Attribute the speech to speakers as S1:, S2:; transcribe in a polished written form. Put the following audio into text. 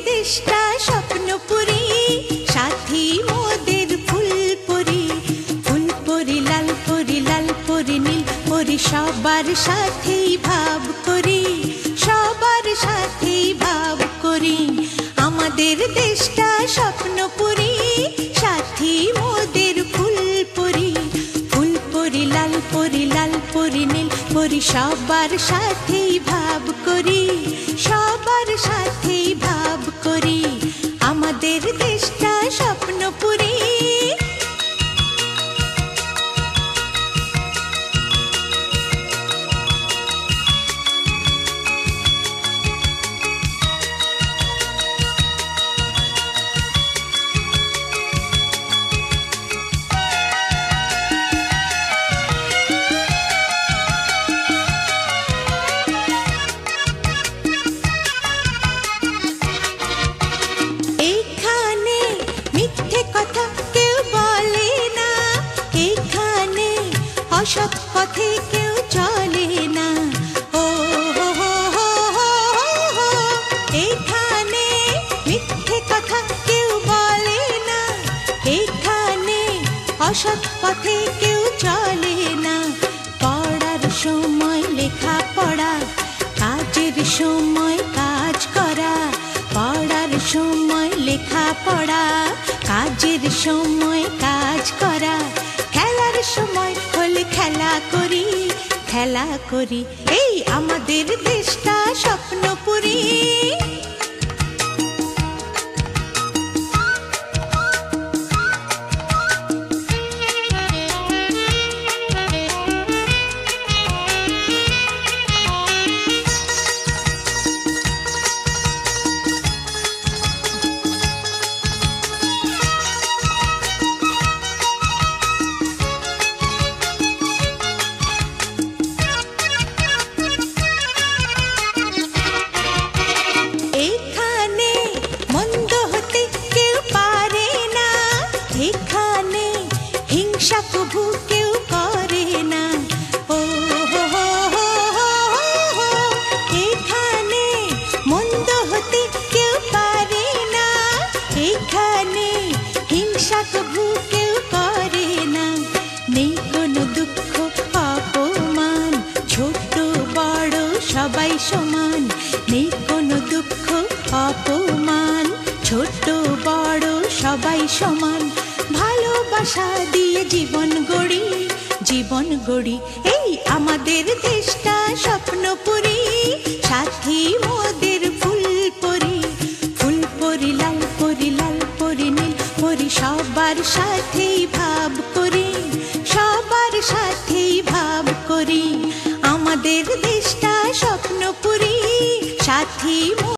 S1: দেশটা স্বপ্নপুরী, সাথী মোদের ফুলপুরি। ফুলপুরি লাল পরি, লাল পরি নীল পরি, সবার সাথেই ভাব করি, সবার সাথেই ভাব করি। আমাদের দেশটা স্বপ্নপুরী, সাথী মোদের ফুলপুরি। ফুলপুরি লাল পরি, লাল পরি নীল পরি, সবার সাথেই ভাব করি, সবার সাথেই ভাব করি। আমাদের দেশটা স্বপ্নপুরী। অসৎ পথে কেউ চলে না, ও এখানে মিথ্যে কথা কেউ বলে না, এখানে অসৎ পথে কেউ চলে না। পড়ার সময় লেখা পড়া, কাজের সময় কাজ করা। পড়ার সময় লেখা পড়া, কাজের সময় কাজ করা। খেলার সময় হলে খেলা করি, খেলা করি। এই আমাদের দেশটা স্বপ্নপুরী। এখানে হিংসা কভু কেউ করে না, ও এখানে মন্দ হতে কেউ পারে না, এখানে হিংসা কভু কেউ করে না। নেই কোনো দুঃখ অপমান, ছোট বড় সবাই সমান। নেই কোনো দুঃখ অপমান, ছোট বড় সবাই সমান। ভালোবাসা দিয়ে জীবন গড়ি, জীবন গড়ি। এই আমাদের দেশটা স্বপ্নপুরী, সাথী মোদের ফুলপুরি। ফুলপুরি লাল পরি, লাল পরি নীল পরি, সবার সাথেই ভাব করি, সবার সাথেই ভাব করি। আমাদের দেশটা স্বপ্নপুরী, সাথী